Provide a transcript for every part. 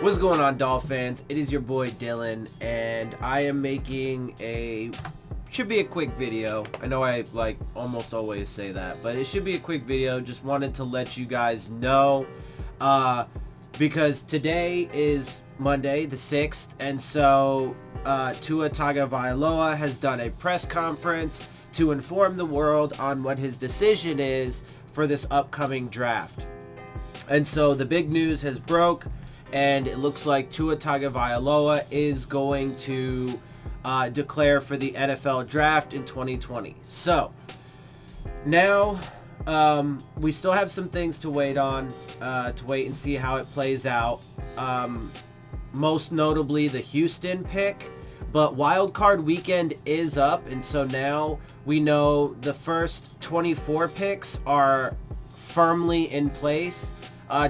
What's going on, Dolphins? It is your boy Dillon, and I am making should be a quick video. I know I almost always say that, but it should be a quick video. Just wanted to let you guys know, because today is Monday the 6th, and so Tua Tagovailoa has done a press conference to inform the world on what his decision is for this upcoming draft. And so the big news has broke, and it looks like Tua Tagovailoa is going to declare for the NFL draft in 2020. So now we still have some things to wait on, to wait and see how it plays out. Most notably the Houston pick, but wild card weekend is up, and so now we know the first 24 picks are firmly in place.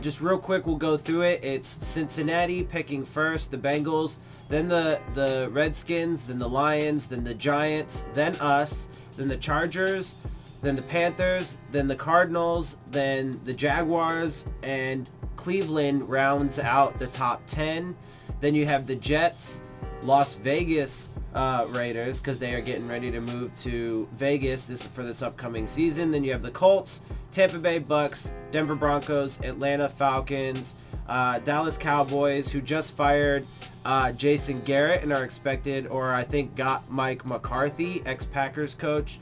Just real quick, we'll go through it. It's Cincinnati picking first, the Bengals, then the Redskins, then the Lions, then the Giants, then us, then the Chargers, then the Panthers, then the Cardinals, then the Jaguars, and Cleveland rounds out the top 10. Then you have the Jets, Las Vegas Raiders, because they are getting ready to move to Vegas for this upcoming season. Then you have the Colts, Tampa Bay Bucks, Denver Broncos, Atlanta Falcons, Dallas Cowboys, who just fired Jason Garrett and are expected, or I think got Mike McCarthy, ex-Packers coach,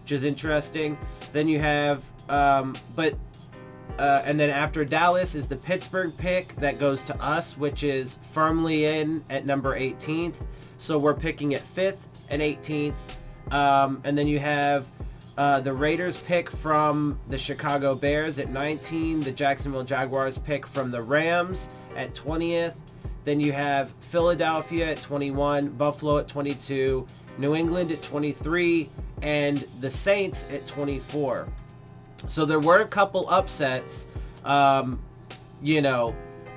which is interesting. Then you have, and then after Dallas is the Pittsburgh pick that goes to us, which is firmly in at number 18th. So we're picking at 5th and 18th. And then you have the Raiders pick from the Chicago Bears at 19. The Jacksonville Jaguars pick from the Rams at 20th. Then you have Philadelphia at 21, Buffalo at 22, New England at 23, and the Saints at 24. So there were a couple upsets.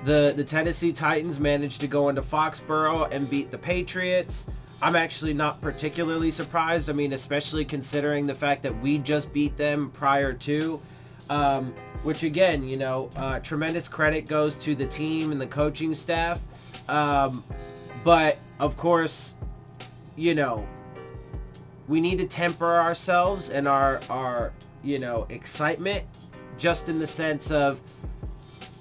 The Tennessee Titans managed to go into Foxborough and beat the Patriots. I'm actually not particularly surprised. I mean, especially considering the fact that we just beat them prior to, which again, tremendous credit goes to the team and the coaching staff. But of course, we need to temper ourselves and our excitement, just in the sense of,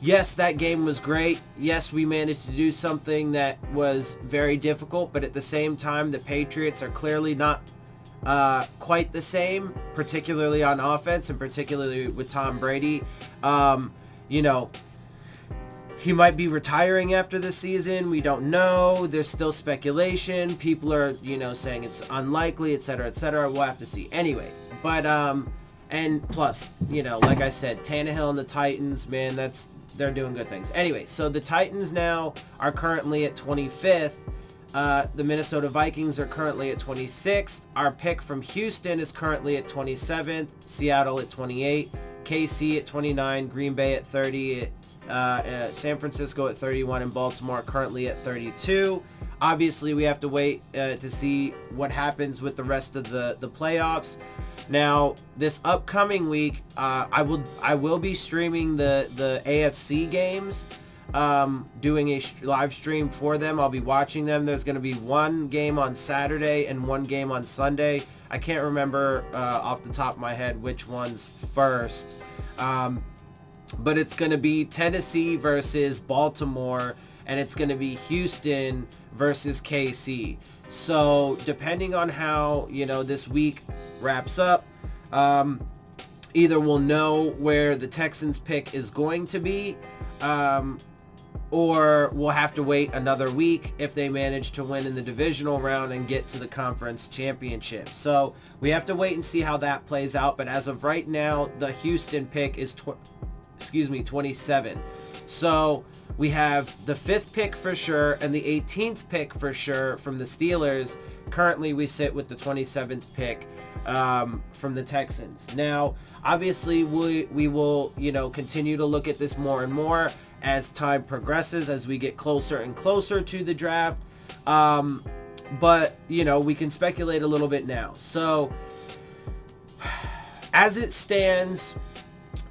yes, that game was great. Yes, we managed to do something that was very difficult, but at the same time, the Patriots are clearly not quite the same, particularly on offense and particularly with Tom Brady. He might be retiring after the season. We don't know. There's still speculation. People are, saying it's unlikely, etc., etc. We'll have to see. Anyway, but and plus, like I said, Tannehill and the Titans, man, they're doing good things. Anyway, so the Titans now are currently at 25th. The Minnesota Vikings are currently at 26th. Our pick from Houston is currently at 27th. Seattle at 28. KC at 29. Green Bay at 30. San Francisco at 31. And Baltimore currently at 32. Obviously, we have to wait to see what happens with the rest of the playoffs. Now, this upcoming week, I will be streaming the AFC games, doing a live stream for them. I'll be watching them. There's going to be one game on Saturday and one game on Sunday. I can't remember off the top of my head which one's first, but it's going to be Tennessee versus Baltimore, and it's going to be Houston versus KC. So depending on how, this week wraps up, either we'll know where the Texans pick is going to be, or we'll have to wait another week if they manage to win in the divisional round and get to the conference championship. So we have to wait and see how that plays out. But as of right now, the Houston pick is 27. So we have the 5th pick for sure and the 18th pick for sure from the Steelers. Currently, we sit with the 27th pick from the Texans. Now, obviously, we will, continue to look at this more and more as time progresses, as we get closer and closer to the draft. But, we can speculate a little bit now. So, as it stands,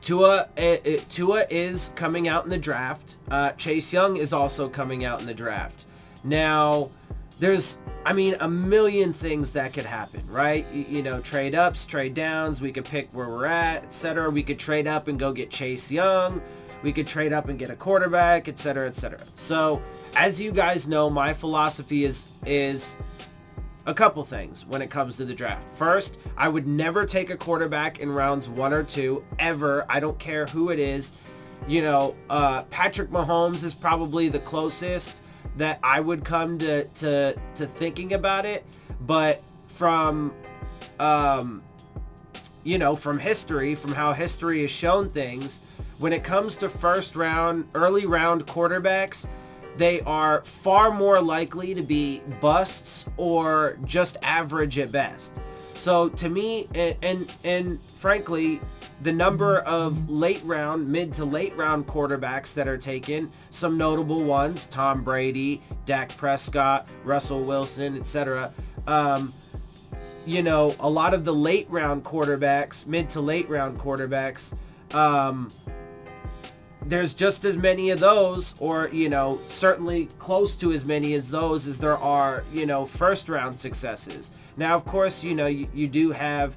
Tua is coming out in the draft. Chase Young is also coming out in the draft. Now, there's, I mean, a million things that could happen, right? You know, trade ups, trade downs. We could pick where we're at, etc. We could trade up and go get Chase Young. We could trade up and get a quarterback, etc., etc. So, as you guys know, my philosophy is a couple things when it comes to the draft. First, I would never take a quarterback in rounds 1 or 2, ever. I don't care who it is. You know, Patrick Mahomes is probably the closest that I would come to thinking about it. But from, you know, from history, from how history has shown things, when it comes to first round, early round quarterbacks, they are far more likely to be busts or just average at best. So to me, and frankly, the number of late round, mid to late round quarterbacks that are taken, some notable ones, Tom Brady, Dak Prescott, Russell Wilson, etc. You know, a lot of the late round quarterbacks, mid to late round quarterbacks, there's just as many of those, or, you know, certainly close to as many as those as there are, you know, first round successes. Now, of course, you know, you do have,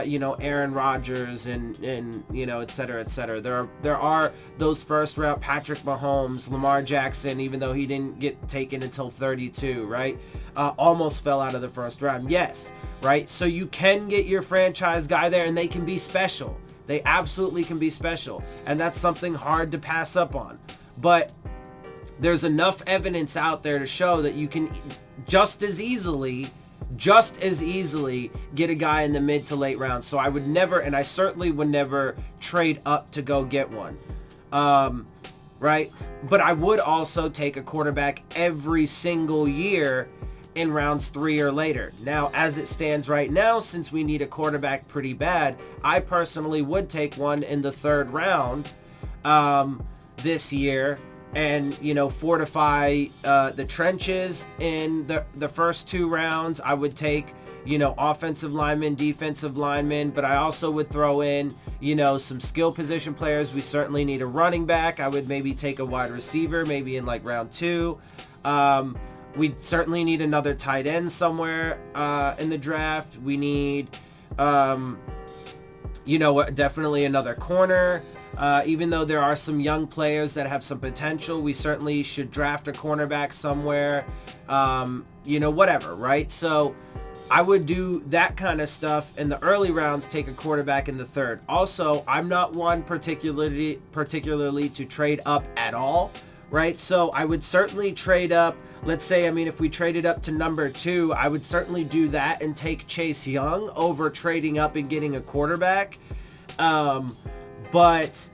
you know, Aaron Rodgers and you know, et cetera, et cetera. There are those first round, Patrick Mahomes, Lamar Jackson, even though he didn't get taken until 32, right? Almost fell out of the first round. Yes, right? So you can get your franchise guy there and they can be special. They absolutely can be special. And that's something hard to pass up on. But there's enough evidence out there to show that you can just as easily get a guy in the mid to late rounds. So I would never, and I certainly would never trade up to go get one. Right? But I would also take a quarterback every single year in rounds 3 or later. Now, as it stands right now, since we need a quarterback pretty bad, I personally would take one in the 3rd round this year and, you know, fortify the trenches in the first 2 rounds. I would take, you know, offensive linemen, defensive linemen, but I also would throw in, you know, some skill position players. We certainly need a running back. I would maybe take a wide receiver, maybe in like round 2. We certainly need another tight end somewhere in the draft. We need, you know, definitely another corner. Even though there are some young players that have some potential, we certainly should draft a cornerback somewhere. You know, whatever, right? So I would do that kind of stuff in the early rounds, take a quarterback in the 3rd. Also, I'm not one particularly to trade up at all, right? So I would certainly trade up. Let's say, I mean, if we traded up to number 2, I would certainly do that and take Chase Young over trading up and getting a quarterback. But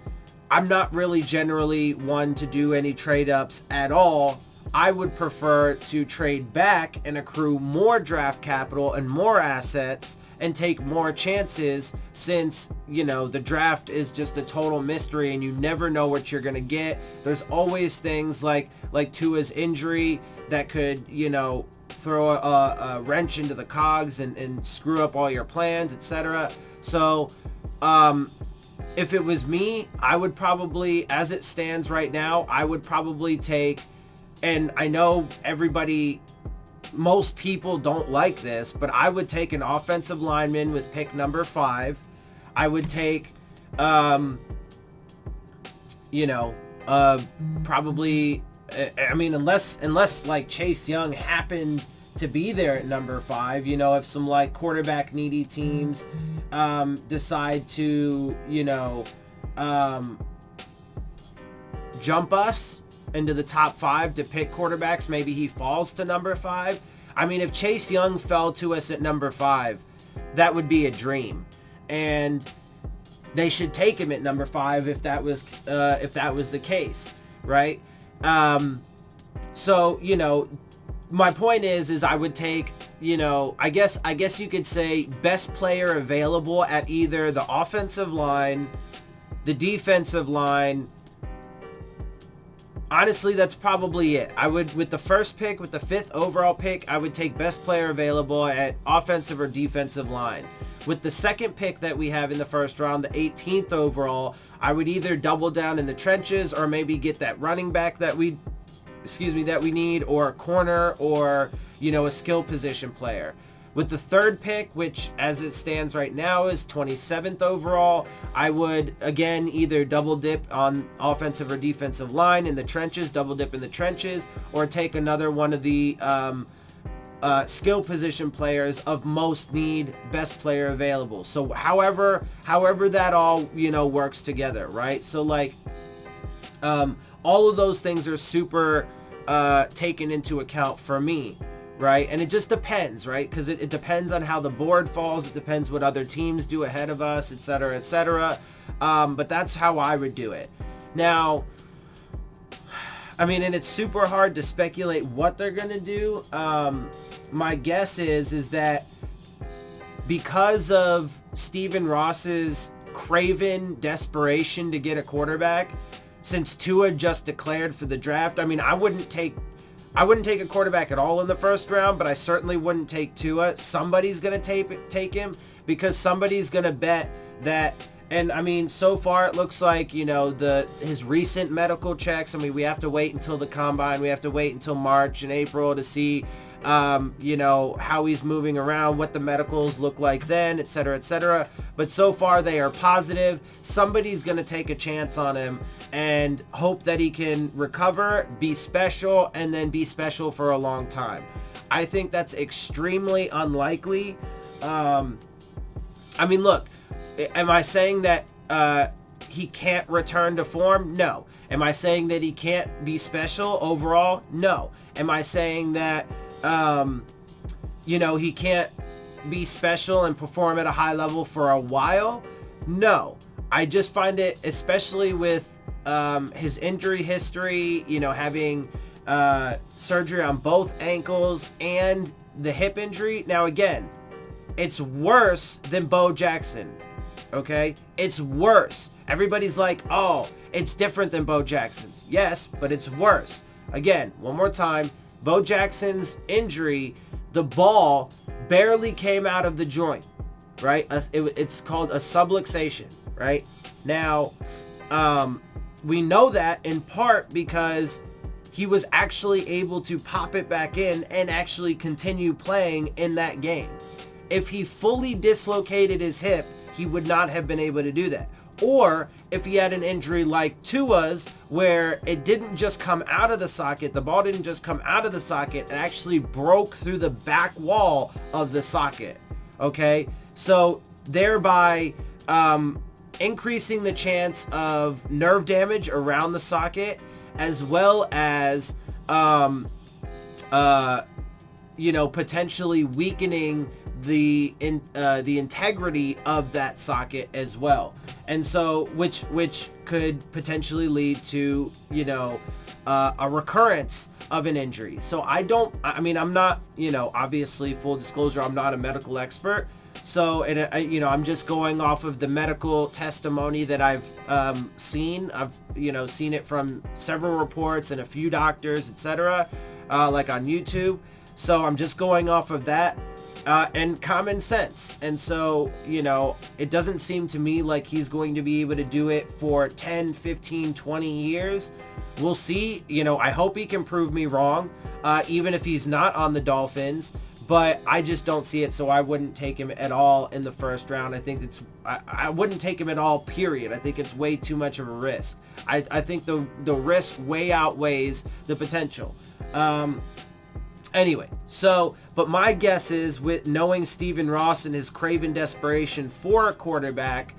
I'm not really generally one to do any trade ups at all. I would prefer to trade back and accrue more draft capital and more assets and take more chances, since, you know, the draft is just a total mystery and you never know what you're going to get. There's always things like Tua's injury that could, you know, throw a wrench into the cogs and screw up all your plans, etc. So, if it was me, I would probably, as it stands right now, I would probably take, and I know most people don't like this, but I would take an offensive lineman with pick number 5. I would take, you know, probably, I mean, unless like Chase Young happened to be there at number 5, you know, if some like quarterback needy teams decide to, you know, jump us into the top 5 to pick quarterbacks, maybe he falls to number 5. I mean, if Chase Young fell to us at number 5, that would be a dream, and they should take him at number 5 if that was the case, right? So, you know, my point is I would take, you know, I guess you could say best player available at either the offensive line, the defensive line. Honestly, that's probably it. I would, with the first pick, with the 5th overall pick, I would take best player available at offensive or defensive line. with the second pick that we have in the first round, the 18th overall, I would either double down in the trenches or maybe get that running back that we need, or a corner, or, you know, a skill position player. With the third pick, which as it stands right now is 27th overall, I would, again, either double dip on offensive or defensive line in the trenches, double dip in the trenches, or take another one of the skill position players of most need, best player available. So however that all, you know, works together, right? So like, all of those things are super taken into account for me, right? And it just depends, right? Because it depends on how the board falls. It depends what other teams do ahead of us, etc., etc. But that's how I would do it. Now, I mean, and it's super hard to speculate what they're going to do. My guess is that because of Stephen Ross's craven desperation to get a quarterback, since Tua just declared for the draft, I mean, I wouldn't take a quarterback at all in the first round, but I certainly wouldn't take Tua. Somebody's going to take him, because somebody's going to bet that. And I mean, so far it looks like, you know, his recent medical checks, I mean, we have to wait until the combine. We have to wait until March and April to see, you know, how he's moving around, what the medicals look like then, etc., etc. But so far they are positive. Somebody's going to take a chance on him and hope that he can recover, be special, and then be special for a long time. I think that's extremely unlikely. I mean, look, am I saying that he can't return to form? No. Am I saying that he can't be special overall? No. Am I saying that, you know, he can't be special and perform at a high level for a while? No. I just find it, especially with his injury history, you know, having surgery on both ankles and the hip injury. Now, again, it's worse than Bo Jackson. Okay? It's worse. Everybody's like, oh, it's different than Bo Jackson's. Yes, but it's worse. Again, one more time, Bo Jackson's injury, the ball barely came out of the joint, right? It's called a subluxation, right? Now, we know that in part because he was actually able to pop it back in and actually continue playing in that game. If he fully dislocated his hip, he would not have been able to do that. Or if he had an injury like Tua's, where it didn't just come out of the socket, the ball didn't just come out of the socket, it actually broke through the back wall of the socket. Okay? So thereby increasing the chance of nerve damage around the socket, as well as you know, potentially weakening the integrity of that socket as well. And so which could potentially lead to, you know, a recurrence of an injury. So I mean, I'm not, you know, obviously, full disclosure, I'm not a medical expert. So, you know, I'm just going off of the medical testimony that I've seen. I've, you know, seen it from several reports and a few doctors, etc., like on YouTube. So I'm just going off of that and common sense. And so, you know, it doesn't seem to me like he's going to be able to do it for 10, 15, 20 years. We'll see. You know, I hope he can prove me wrong, even if he's not on the Dolphins. But I just don't see it, so I wouldn't take him at all in the first round. I think I wouldn't take him at all, period. I think it's way too much of a risk. I think the risk way outweighs the potential. Anyway, so, but my guess is, with knowing Stephen Ross and his craven desperation for a quarterback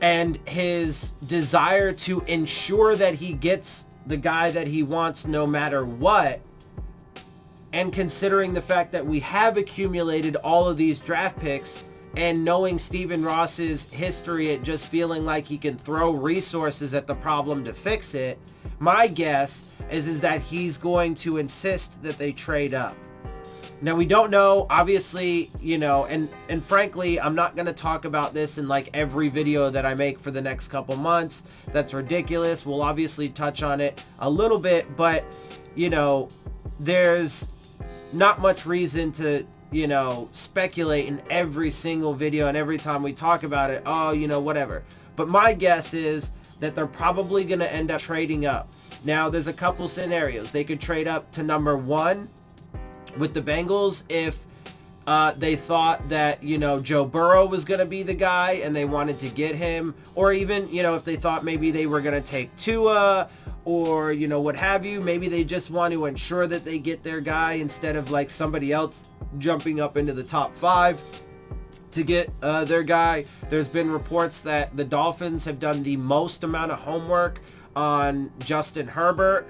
and his desire to ensure that he gets the guy that he wants no matter what, and considering the fact that we have accumulated all of these draft picks, and knowing Stephen Ross's history at just feeling like he can throw resources at the problem to fix it, my guess is that he's going to insist that they trade up. Now, we don't know, obviously, you know, and frankly, I'm not going to talk about this in like every video that I make for the next couple months. That's ridiculous. We'll obviously touch on it a little bit, but, you know, there's not much reason to, you know, speculate in every single video and every time we talk about it, oh, you know, whatever. But my guess is that they're probably going to end up trading up. Now, there's a couple scenarios. They could trade up to number 1 with the Bengals if they thought that, you know, Joe Burrow was going to be the guy and they wanted to get him. Or even, you know, if they thought maybe they were going to take Tua or, you know, what have you. Maybe they just want to ensure that they get their guy instead of like somebody else jumping up into the top 5 to get their guy. There's been reports that the Dolphins have done the most amount of homework on Justin Herbert.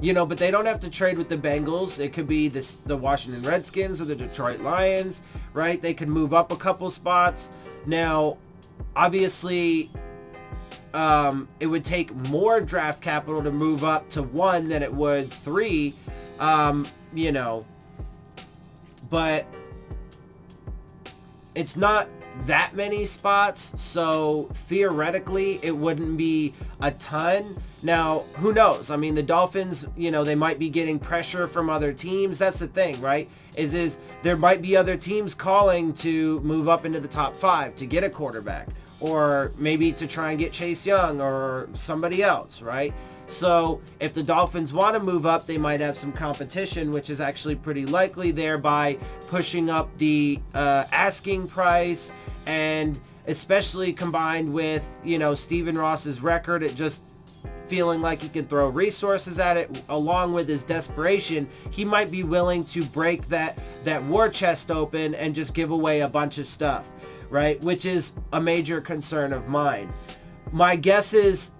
You know, but they don't have to trade with the Bengals. It could be the Washington Redskins or the Detroit Lions, right? They could move up a couple spots. Now, obviously, it would take more draft capital to move up to 1 than it would 3, you know, but it's not that many spots, so theoretically it wouldn't be a ton. Now, who knows? I mean, the Dolphins, you know, they might be getting pressure from other teams. That's the thing, right? Is there might be other teams calling to move up into the top 5 to get a quarterback, or maybe to try and get Chase Young or somebody else, right? So if the Dolphins want to move up, they might have some competition, which is actually pretty likely, thereby pushing up the asking price, and especially combined with, you know, Stephen Ross's record at just feeling like he can throw resources at it, along with his desperation, he might be willing to break that war chest open and just give away a bunch of stuff, right? Which is a major concern of mine. My guess is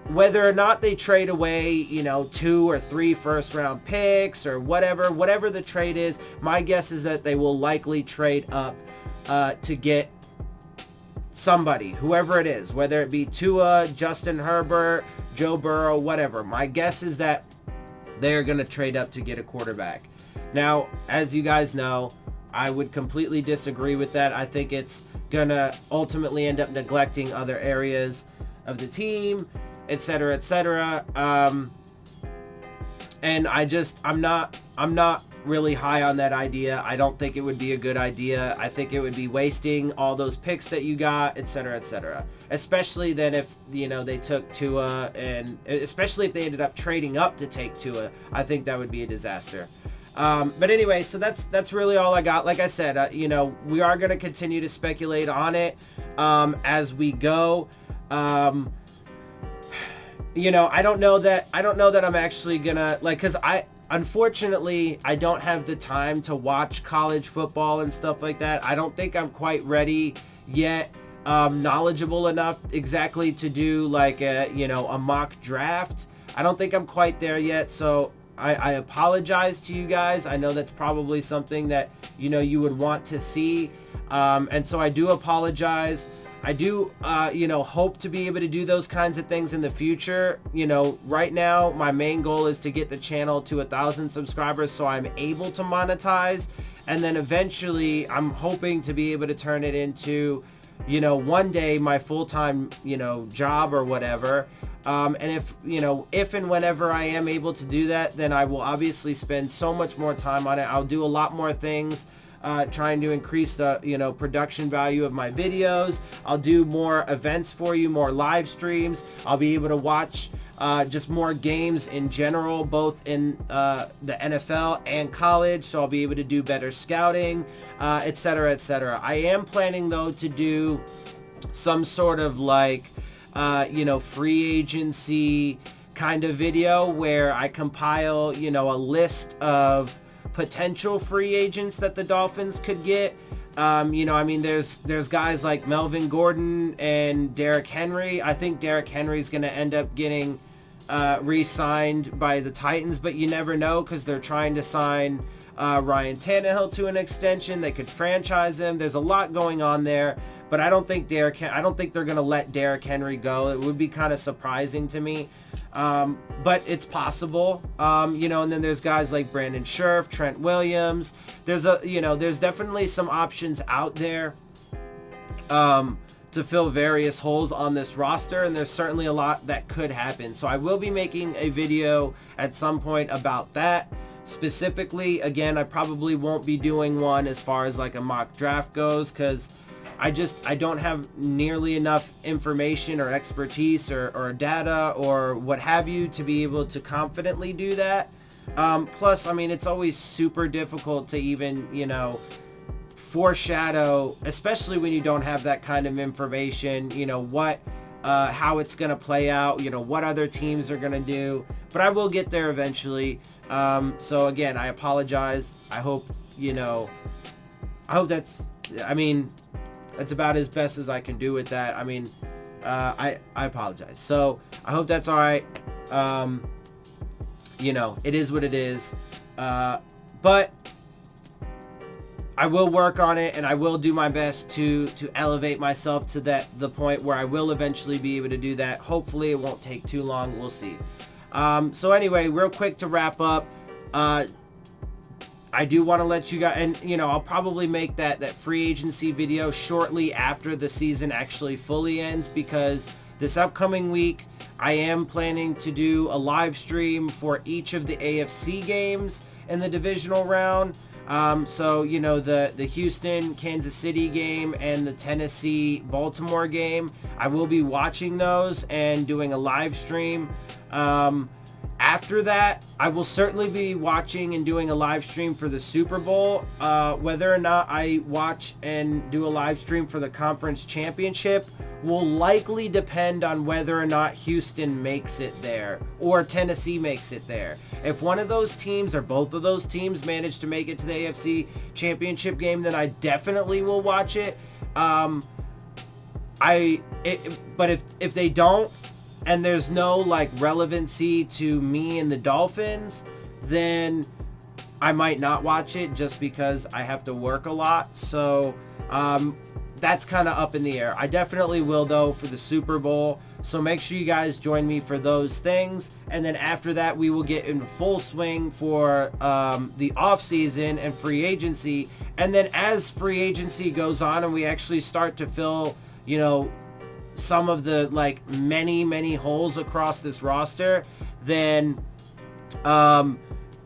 whether or not they trade away, you know, 2 or 3 first-round picks or whatever the trade is, my guess is that they will likely trade up to get somebody, whoever it is, whether it be Tua, Justin Herbert, Joe Burrow, whatever. My guess is that they're going to trade up to get a quarterback. Now, as you guys know, I would completely disagree with that. I think it's going to ultimately end up neglecting other areas of the team, etc., etc. And I'm not really high on that idea. I don't think it would be a good idea. I think it would be wasting all those picks that you got, etc., etc. Especially then if, you know, they took Tua, and especially if they ended up trading up to take Tua, I think that would be a disaster. But anyway, so that's really all I got. Like I said, you know, we are going to continue to speculate on it as we go. You know, I don't know that I'm actually gonna, like, because unfortunately, I don't have the time to watch college football and stuff like that. I don't think I'm quite ready yet, knowledgeable enough exactly to do like a mock draft. I don't think I'm quite there yet, so I apologize to you guys. I know that's probably something that, you know, you would want to see, and so I do apologize. I do, you know, hope to be able to do those kinds of things in the future. You know, right now, my main goal is to get the channel to 1,000 subscribers so I'm able to monetize. And then eventually, I'm hoping to be able to turn it into, you know, one day my full-time, you know, job or whatever. And if and whenever I am able to do that, then I will obviously spend so much more time on it. I'll do a lot more things. Trying to increase the, you know, production value of my videos. I'll do more events for you, more live streams. I'll be able to watch just more games in general, both in the NFL and college, so I'll be able to do better scouting, etc., etc. I am planning, though, to do some sort of like, you know, free agency kind of video where I compile, you know, a list of potential free agents that the Dolphins could get. You know, I mean, there's guys like Melvin Gordon and Derrick Henry. I think Derrick Henry's going to end up getting re-signed by the Titans, but you never know because they're trying to sign Ryan Tannehill to an extension. They could franchise him. There's a lot going on there, but I don't think they're going to let Derrick Henry go. It would be kind of surprising to me. But it's possible, you know, and then there's guys like Brandon Scherf, Trent Williams. There's definitely some options out there, to fill various holes on this roster, and there's certainly a lot that could happen. So I will be making a video at some point about that. specifically. Again, I probably won't be doing one as far as like a mock draft goes, because I don't have nearly enough information or expertise or data or what have you to be able to confidently do that. Plus, I mean, it's always super difficult to even, you know, foreshadow, especially when you don't have that kind of information, you know, how it's going to play out, you know, what other teams are going to do. But I will get there eventually. So again, I apologize. I hope, you know, that's about as best as I can do with that. I mean, I apologize. So I hope that's all right. You know, it is what it is. But I will work on it, and I will do my best to elevate myself to the point where I will eventually be able to do that. Hopefully it won't take too long. We'll see. So anyway, real quick to wrap up, I do want to let you guys, and you know, I'll probably make that free agency video shortly after the season actually fully ends, because this upcoming week I am planning to do a live stream for each of the AFC games in the divisional round. So, you know, the Houston, Kansas City game and the Tennessee, Baltimore game, I will be watching those and doing a live stream. After that, I will certainly be watching and doing a live stream for the Super Bowl. Whether or not I watch and do a live stream for the conference championship will likely depend on whether or not Houston makes it there or Tennessee makes it there. If one of those teams or both of those teams manage to make it to the AFC championship game, then I definitely will watch it. But if they don't, and there's no like relevancy to me and the Dolphins, then I might not watch it just because I have to work a lot. So that's kind of up in the air. I definitely will though for the Super Bowl. So make sure you guys join me for those things. And then after that, we will get in full swing for the off season and free agency. And then as free agency goes on and we actually start to fill, you know, some of the like many holes across this roster, then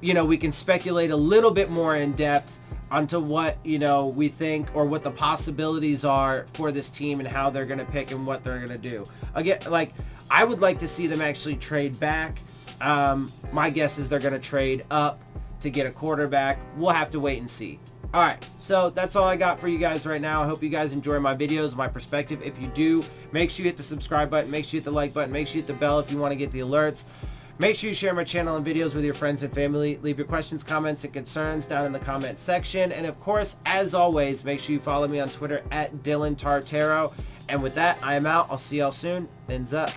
you know, we can speculate a little bit more in depth onto what, you know, we think or what the possibilities are for this team and how they're going to pick and what they're going to do. Again, like, I would like to see them actually trade back. My guess is they're going to trade up to get a quarterback. We'll have to wait and see. All right, so that's all I got for you guys right now. I hope you guys enjoy my videos, my perspective. If you do, make sure you hit the subscribe button, make sure you hit the like button, make sure you hit the bell if you want to get the alerts. Make sure you share my channel and videos with your friends and family. Leave your questions, comments, and concerns down in the comment section. And of course, as always, make sure you follow me on Twitter at Dillon Tartaro. And with that, I am out. I'll see y'all soon. Phins up.